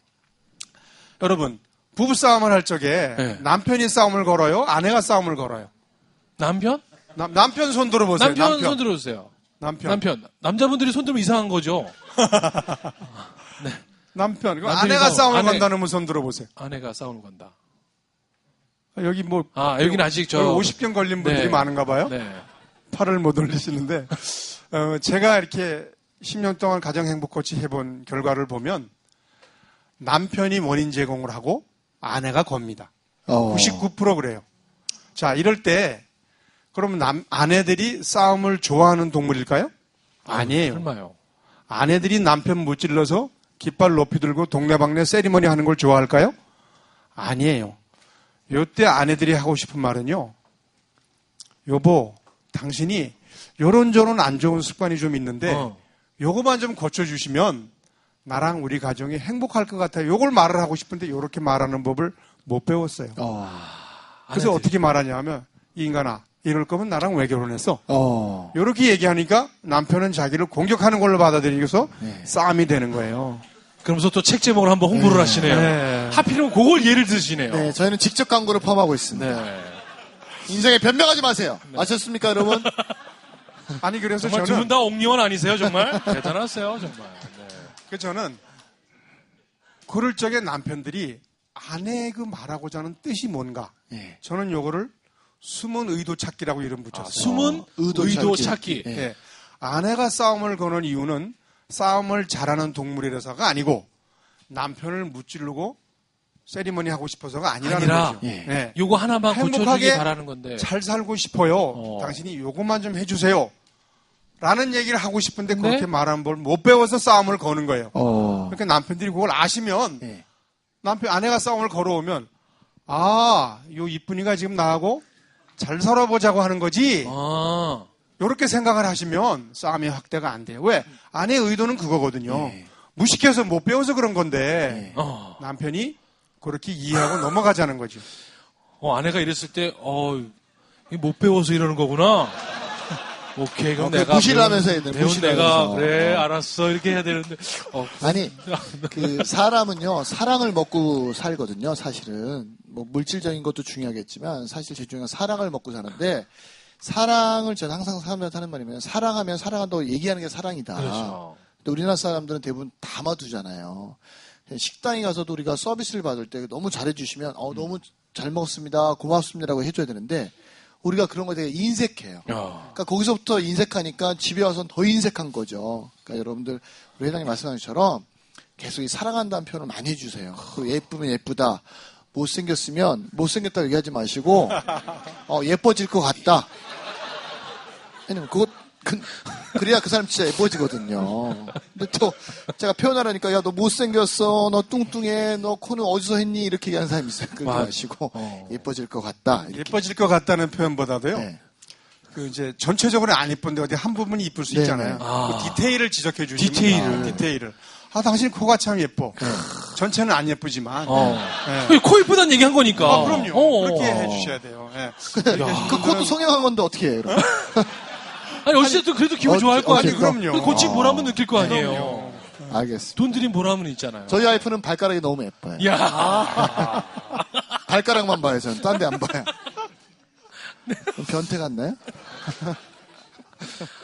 여러분 부부 싸움을 할 적에
네.
남편이 싸움을 걸어요? 아내가 싸움을 걸어요?
남편?
남편 손 들어보세요.
남편 손 들어주세요.
남편.
남자분들이 손 들면 이상한 거죠?
남편. 그럼
남편이
아내가 싸움을
아내.
건다는 손 들어보세요.
아내가 싸우는 건다.
여기 뭐
여긴 아직
50경 걸린 분들이
네.
많은가 봐요.
네.
팔을 못 올리시는데 제가 이렇게 10년 동안 가정 행복 코치 해본 결과를 보면 남편이 원인 제공을 하고 아내가 겁니다. 99% 그래요. 자, 이럴 때 그러면 아내들이 싸움을 좋아하는 동물일까요? 아니에요.
설마요.
아내들이 남편 무찔러서 깃발 높이 들고 동네방네 세리머니 하는 걸 좋아할까요? 아니에요. 요때 아내들이 하고 싶은 말은요. 여보, 당신이 요런저런 안 좋은 습관이 좀 있는데 요거만 좀 고쳐주시면 나랑 우리 가정이 행복할 것 같아요. 요걸 말을 하고 싶은데 요렇게 말하는 법을 못 배웠어요. 그래서 어떻게 말하냐 하면 이 인간아, 이럴 거면 나랑 왜 결혼했어? 요렇게 얘기하니까 남편은 자기를 공격하는 걸로 받아들이고서 싸움이 되는 거예요.
그러면서 또 책 제목을 한번 홍보를 하시네요.
네.
하필이면 그걸 예를 드시네요.
네, 저희는 직접 광고를 포함하고 있습니다.
네.
인생에 변명하지 마세요. 아셨습니까, 여러분?
아니 그래서
정말 두
저는
분 다 옥리원 아니세요, 정말? 대단하세요, 정말. 네.
그 저는 그럴 적에 남편들이 아내의 그 말하고자 하는 뜻이 뭔가
예.
저는 요거를 숨은 의도 찾기라고 이름 붙였어요.
숨은 의도 찾기.
예.
예. 아내가 싸움을 거는 이유는 싸움을 잘하는 동물이라서가 아니고 남편을 무찌르고 세리머니 하고 싶어서가 아니라는 거죠.
예.
예.
요거 하나만 고쳐주기
행복하게
바라는 건데.
잘 살고 싶어요. 당신이 요것만 좀 해주세요. 라는 얘기를 하고 싶은데 그렇게
네?
말하는 걸 못 배워서 싸움을 거는 거예요.
어.
그러니까 남편들이 그걸 아시면
예.
아내가 싸움을 걸어오면 요 이쁜이가 지금 나하고 잘 살아보자고 하는 거지.
아,
요렇게 생각을 하시면 싸움이 확대가 안 돼요. 왜? 아내의 의도는 그거거든요.
예.
무식해서 못 배워서 그런 건데 남편이 그렇게 이해하고 넘어가자는 거죠.
아내가 이랬을 때, 못 배워서 이러는 거구나. 오케이, 그럼
그
내가.
무시를 하면서 해야 돼.
배운
무시를
내가,
하면서.
그래, 알았어. 이렇게 해야 되는데.
아니, 그 사람은요, 사랑을 먹고 살거든요, 사실은. 뭐, 물질적인 것도 중요하겠지만, 사실 제일 중요한 건 사랑을 먹고 사는데, 사랑을 저는 항상 사람들한테 하는 말이면, 사랑하면 사랑한다고 얘기하는 게 사랑이다.
그렇죠.
근데 우리나라 사람들은 대부분 담아두잖아요. 식당에 가서도 우리가 서비스를 받을 때 너무 잘해주시면, 너무 잘 먹었습니다, 고맙습니다라고 해줘야 되는데, 우리가 그런 거 되게 인색해요. 그러니까 거기서부터 인색하니까 집에 와서는 더 인색한 거죠. 그러니까 여러분들, 우리 회장님 말씀하신 것처럼 계속 이 사랑한다는 표현을 많이 해주세요. 그리고 예쁘면 예쁘다. 못생겼으면 못생겼다고 얘기하지 마시고, 예뻐질 것 같다. 왜냐면 그래야 그 사람 진짜 예뻐지거든요. 근데 또 제가 표현하라니까, 야, 너 못생겼어, 너 뚱뚱해, 너 코는 어디서 했니? 이렇게 얘기하는 사람이 있어요. 그러지 마시고, 예뻐질 것 같다. 이렇게.
예뻐질 것 같다는 표현보다도요.
네.
그 이제 전체적으로는 안 이쁜데 어디 한 부분이 이쁠 수
네네.
있잖아요.
아.
그 디테일을 지적해 주시면
디테일을.
당신 코가 참 예뻐. 전체는 안 예쁘지만. 네.
코 이쁘다는 얘기 한 거니까.
그럼요. 그렇게 해주셔야 돼요. 예.
그 코도 성형한 건데 어떻게 해요, 그럼?
아니, 어쨌든 그래도 기분 좋아할 거 아니에요.
그럼요.
고친 보람은 느낄 거 아니에요.
그럼요.
알겠습니다.
돈 들인 보람은 있잖아요.
저희 와이프는 발가락이 너무 예뻐요.
야
발가락만 봐요, 저는. 딴 데 안 봐요. 그럼 변태 같나요?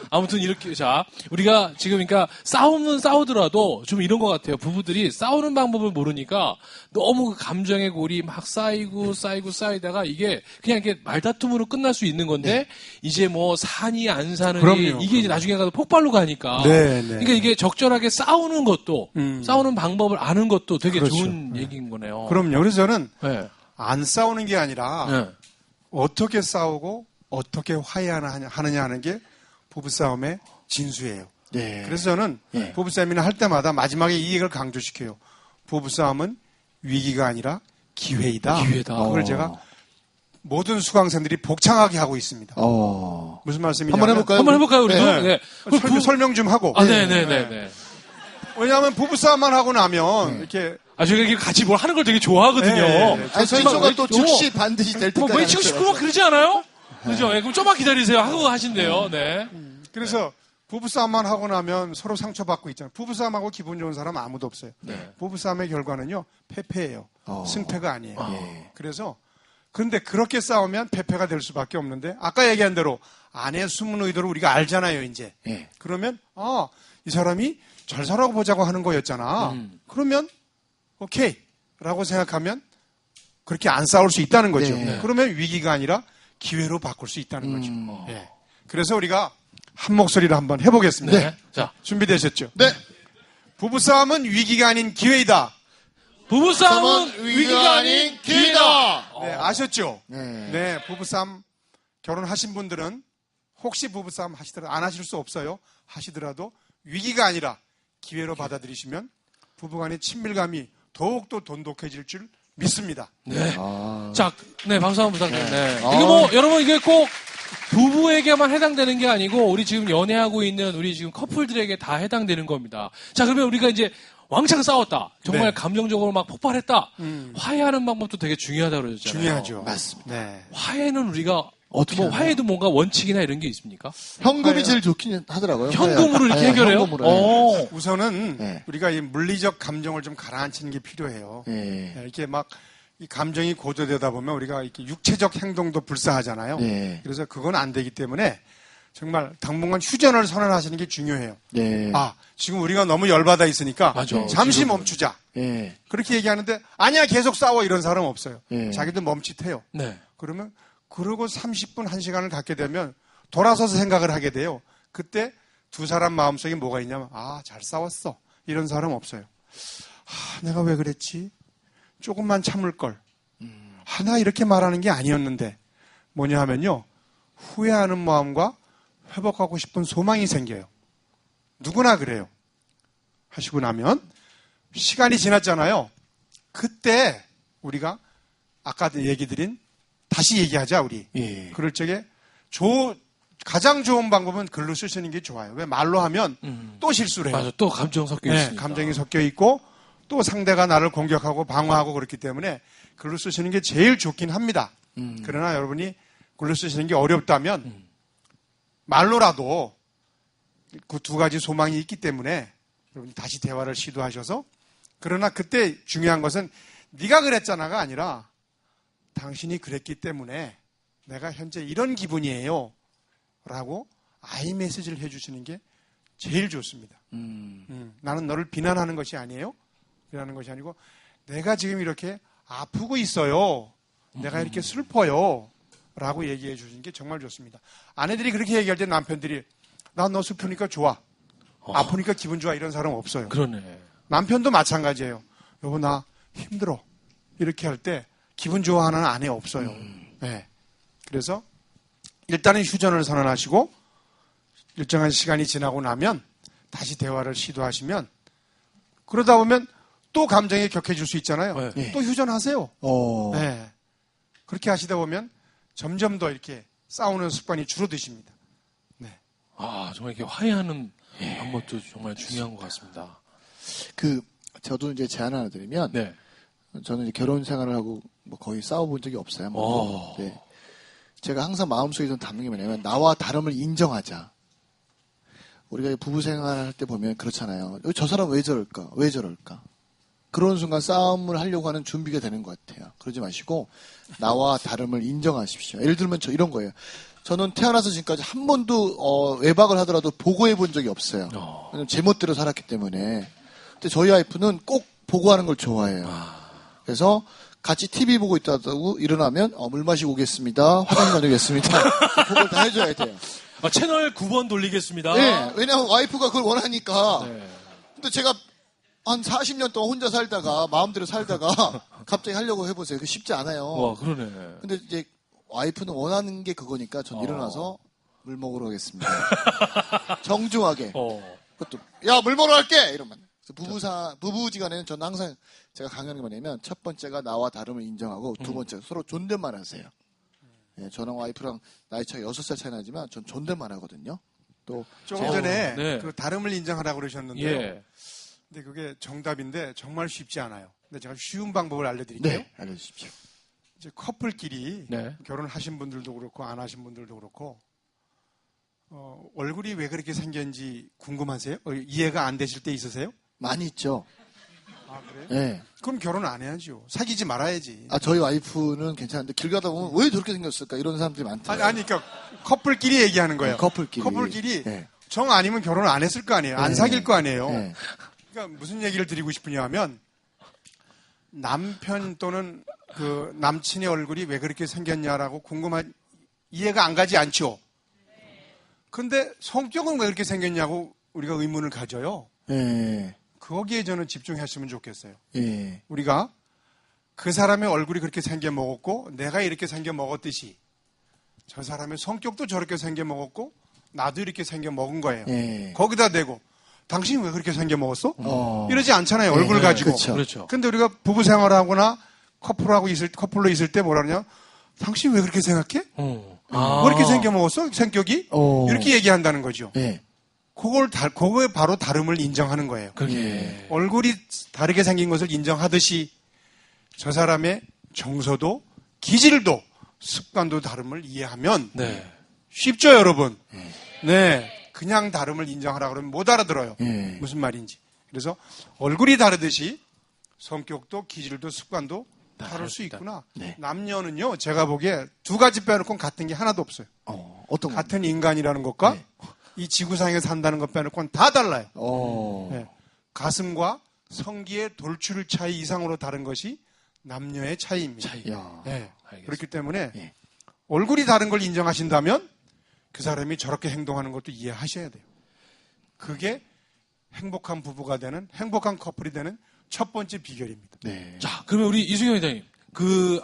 아무튼 이렇게, 자, 우리가 지금 그러니까 싸우더라도 좀 이런 것 같아요. 부부들이 싸우는 방법을 모르니까 너무 그 감정의 골이 막 쌓이다가 이게 그냥 이렇게 말다툼으로 끝날 수 있는 건데 이제 뭐 사니 안 사느니
그럼요.
이게 이제 나중에 가서 폭발로 가니까.
네.
그러니까 이게 적절하게 싸우는 것도 싸우는 방법을 아는 것도 되게
그렇죠.
좋은 얘기인 거네요.
그럼요. 그래서 저는
네.
안 싸우는 게 아니라
네.
어떻게 싸우고 어떻게 화해하느냐 하는 게 부부싸움의 진수예요.
네.
그래서 저는
네.
부부싸움이나 할 때마다 마지막에 이 얘기를 강조시켜요. 부부싸움은 위기가 아니라 기회이다.
기회다.
그걸 제가 모든 수강생들이 복창하게 하고 있습니다. 무슨 말씀이냐면
한번 해볼까요?
한번 해볼까요, 우리도?
네.
네.
설명 좀 하고.
네네네.
왜냐하면 부부싸움만 하고 나면 이렇게
저희가 이렇게 같이 뭘 하는 걸 되게 좋아하거든요.
네.
아니, 저희 쪽은 또 즉시 반드시 될
뭐
때까지.
외치고 싶고 막 그러지 않아요? 그죠? 예, 그럼 좀만 기다리세요. 하고 하신대요. 네.
그래서 부부싸움만 하고 나면 서로 상처받고 있잖아요. 부부싸움하고 기분 좋은 사람 아무도 없어요. 부부싸움의 결과는요, 패패예요. 승패가 아니에요. 그래서, 그런데 그렇게 싸우면 패패가 될 수밖에 없는데, 아까 얘기한 대로 안의 숨은 의도를 우리가 알잖아요, 이제. 그러면, 이 사람이 잘 살아보자고 하는 거였잖아. 그러면, 오케이. 라고 생각하면, 그렇게 안 싸울 수 있다는 거죠.
네.
그러면 위기가 아니라 기회로 바꿀 수 있다는 거죠. 예. 그래서 우리가 한 목소리로 한번 해보겠습니다.
네. 자,
준비되셨죠?
네.
부부싸움은 위기가 아닌 기회이다.
부부싸움은 위기가 아닌 기회다.
네, 아셨죠?
네.
부부싸움 결혼하신 분들은 혹시 부부싸움 하시더라도 안 하실 수 없어요. 하시더라도 위기가 아니라 기회로 받아들이시면 부부간의 친밀감이 더욱더 돈독해질 줄 믿습니다.
네. 자, 네, 박수 한번 부탁드립니다. 네. 이게 뭐, 여러분, 이게 꼭 부부에게만 해당되는 게 아니고, 우리 지금 연애하고 있는 우리 지금 커플들에게 다 해당되는 겁니다. 자, 그러면 우리가 이제 왕창 싸웠다. 정말
네.
감정적으로 막 폭발했다. 화해하는 방법도 되게 중요하다고 그러잖아요.
중요하죠.
맞습니다.
네.
화해는 우리가
어떻게
뭐
하나요?
화해도 뭔가 원칙이나 이런 게 있습니까?
현금이 제일 좋긴 하더라고요.
현금으로 이렇게
네,
해결해요?
현금으로, 네.
우선은
네.
우리가 이 물리적 감정을 좀 가라앉히는 게 필요해요.
네.
이렇게 막 이 감정이 고조되다 보면 우리가 이렇게 육체적 행동도 불사하잖아요.
네.
그래서 그건 안 되기 때문에 정말 당분간 휴전을 선언하시는 게 중요해요.
네.
지금 우리가 너무 열받아 있으니까
맞아.
잠시
지금.
멈추자.
네.
그렇게 얘기하는데 아니야 계속 싸워 이런 사람 없어요.
네.
자기도 멈칫해요.
네.
그러면 그러고 30분 1시간을 갖게 되면 돌아서서 생각을 하게 돼요. 그때 두 사람 마음속에 뭐가 있냐면 잘 싸웠어. 이런 사람 없어요. 내가 왜 그랬지? 조금만 참을 걸. 내가 이렇게 말하는 게 아니었는데 뭐냐 하면요. 후회하는 마음과 회복하고 싶은 소망이 생겨요. 누구나 그래요. 하시고 나면 시간이 지났잖아요. 그때 우리가 아까 얘기 드린 다시 얘기하자 우리.
예.
그럴 적에 가장 좋은 방법은 글로 쓰시는 게 좋아요. 왜 말로 하면 또 실수를 해요.
맞아. 또 감정 섞여
네,
있으니까.
감정이 섞여 있고 또 상대가 나를 공격하고 방어하고 그렇기 때문에 글로 쓰시는 게 제일 좋긴 합니다. 그러나 여러분이 글로 쓰시는 게 어렵다면 말로라도 그 두 가지 소망이 있기 때문에 여러분 다시 대화를 시도하셔서 그러나 그때 중요한 것은 네가 그랬잖아가 아니라 당신이 그랬기 때문에 내가 현재 이런 기분이에요 라고 아이 메시지를 해주시는 게 제일 좋습니다. 나는 너를 비난하는 것이 아니에요. 비난하는 것이 아니고 내가 지금 이렇게 아프고 있어요. 내가 이렇게 슬퍼요. 라고 얘기해 주시는 게 정말 좋습니다. 아내들이 그렇게 얘기할 때 남편들이 난 너 슬프니까 좋아. 아프니까 기분 좋아. 이런 사람 없어요.
그러네.
남편도 마찬가지예요. 여보 나 힘들어. 이렇게 할 때 기분 좋아하는 아내 없어요. 네. 그래서 일단은 휴전을 선언하시고 일정한 시간이 지나고 나면 다시 대화를 시도하시면 그러다 보면 또 감정이 격해질 수 있잖아요.
네.
또 휴전하세요.
어.
네. 그렇게 하시다 보면 점점 더 이렇게 싸우는 습관이 줄어드십니다. 네.
아, 정말 이렇게 화해하는 방법도 정말 중요한 것 같습니다.
저도 이제 제안 하나 드리면,
네.
저는 이제 결혼 생활을 하고 뭐 거의 싸워본 적이 없어요. 한 번도. 네. 제가 항상 마음속에 좀 담는 게 뭐냐면, 나와 다름을 인정하자. 우리가 부부 생활할 때 보면 그렇잖아요. 저 사람 왜 저럴까? 왜 저럴까? 그런 순간 싸움을 하려고 하는 준비가 되는 것 같아요. 그러지 마시고, 나와 다름을 인정하십시오. 예를 들면 저 이런 거예요. 저는 태어나서 지금까지 한 번도 외박을 하더라도 보고해 본 적이 없어요. 왜냐면 제멋대로 살았기 때문에. 근데 저희 와이프는 꼭 보고하는 걸 좋아해요. 그래서 같이 TV 보고 있다고 일어나면 물 마시고 오겠습니다. 화장실 다녀오겠습니다. 그걸 다 해줘야 돼요.
채널 9번 돌리겠습니다.
네, 왜냐하면 와이프가 그걸 원하니까.
네.
근데 제가 한 40년 동안 혼자 살다가 마음대로 살다가 갑자기 하려고 해보세요. 그게 쉽지 않아요.
와, 그러네.
근데 이제 와이프는 원하는 게 그거니까 전 일어나서 물 먹으러 가겠습니다. 정중하게. 그것도 야, 물 먹으러 갈게 이러면. 부부지간에는 저는 항상 제가 강요하는 게 뭐냐면 첫 번째가 나와 다름을 인정하고 두 번째 서로 존댓말 하세요. 예, 저랑 와이프랑 나이 차이 6살 차이 나지만 전 존댓말 하거든요. 또
조금 전에
네.
그 다름을 인정하라고 그러셨는데요.
예.
근데 그게 정답인데 정말 쉽지 않아요. 근데 제가 쉬운 방법을 알려드릴게요.
네, 알려주십시오.
이제 커플끼리
네.
결혼하신 분들도 그렇고 안 하신 분들도 그렇고 얼굴이 왜 그렇게 생겼는지 궁금하세요? 이해가 안 되실 때 있으세요?
많이 있죠.
아 그래요?
네.
그럼 결혼 안 해야죠. 사귀지 말아야지.
저희 와이프는 괜찮은데 길 가다 보면 왜 저렇게 생겼을까 이런 사람들이 많더라고요.
아니 그러니까 커플끼리 얘기하는 거예요.
커플끼리. 네.
정 아니면 결혼 안 했을 거 아니에요. 안
네.
사귈 거 아니에요.
네.
그러니까 무슨 얘기를 드리고 싶으냐 하면 남편 또는 그 남친의 얼굴이 왜 그렇게 생겼냐라고 이해가 안 가지 않죠. 근데 성격은 왜 그렇게 생겼냐고 우리가 의문을 가져요.
네.
거기에 저는 집중했으면 좋겠어요.
네.
우리가 그 사람의 얼굴이 그렇게 생겨 먹었고 내가 이렇게 생겨 먹었듯이 저 사람의 성격도 저렇게 생겨 먹었고 나도 이렇게 생겨 먹은 거예요.
네.
거기다 대고 당신이 왜 그렇게 생겨 먹었어?
어.
이러지 않잖아요. 얼굴 가지고.
그렇죠.
근데 우리가 부부 생활하거나 커플로 있을 때 뭐라 그러냐? 당신이 왜 그렇게 생각해? 왜 이렇게 생겨 먹었어? 성격이? 이렇게 얘기한다는 거죠.
네.
그거에 바로 다름을 인정하는 거예요.
그게.
얼굴이 다르게 생긴 것을 인정하듯이 저 사람의 정서도 기질도 습관도 다름을 이해하면
네.
쉽죠, 여러분? 네. 그냥 다름을 인정하라 그러면 못 알아들어요.
네.
무슨 말인지. 그래서 얼굴이 다르듯이 성격도 기질도 습관도 다를 수 있구나.
네.
남녀는요, 제가 보기에 두 가지 빼놓고는 같은 게 하나도 없어요.
어떤 거?
같은 인간이라는 것과
네.
이 지구상에 산다는 것 빼놓고는 다 달라요.
네.
가슴과 성기의 돌출 차이 이상으로 다른 것이 남녀의 차이입니다.
야.
네.
알겠습니다.
그렇기 때문에
예.
얼굴이 다른 걸 인정하신다면 그 사람이 저렇게 행동하는 것도 이해하셔야 돼요. 그게 행복한 부부가 되는, 행복한 커플이 되는 첫 번째 비결입니다.
네.
자, 그러면 우리 이승용 회장님.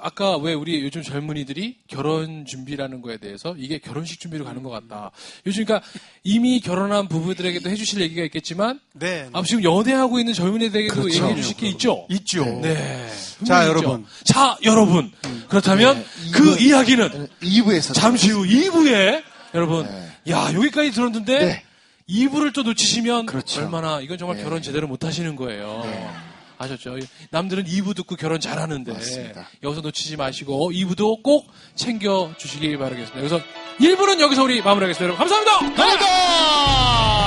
아까 왜 우리 요즘 젊은이들이 결혼 준비라는 거에 대해서 이게 결혼식 준비로 가는 것 같다. 요즘 그러니까 이미 결혼한 부부들에게도 해주실 얘기가 있겠지만,
네.
지금 연애하고 있는 젊은이들에게도
그렇죠.
얘기해 주실 게 있죠?
있죠.
네.
자,
분명히
여러분.
있죠. 자, 여러분. 그렇다면 그 이야기는
2부에서
잠시 후 2부에 여러분,
네.
야, 여기까지 들었는데
네.
2부를 또 놓치시면
그렇죠.
얼마나 이건 정말
네.
결혼 제대로 못 하시는 거예요.
네.
아셨죠? 남들은 2부 듣고 결혼 잘하는데
맞습니다.
여기서 놓치지 마시고 2부도 꼭 챙겨주시길 바라겠습니다. 그래서 1부는 여기서 우리 마무리하겠습니다. 여러분 감사합니다.
감사합니다.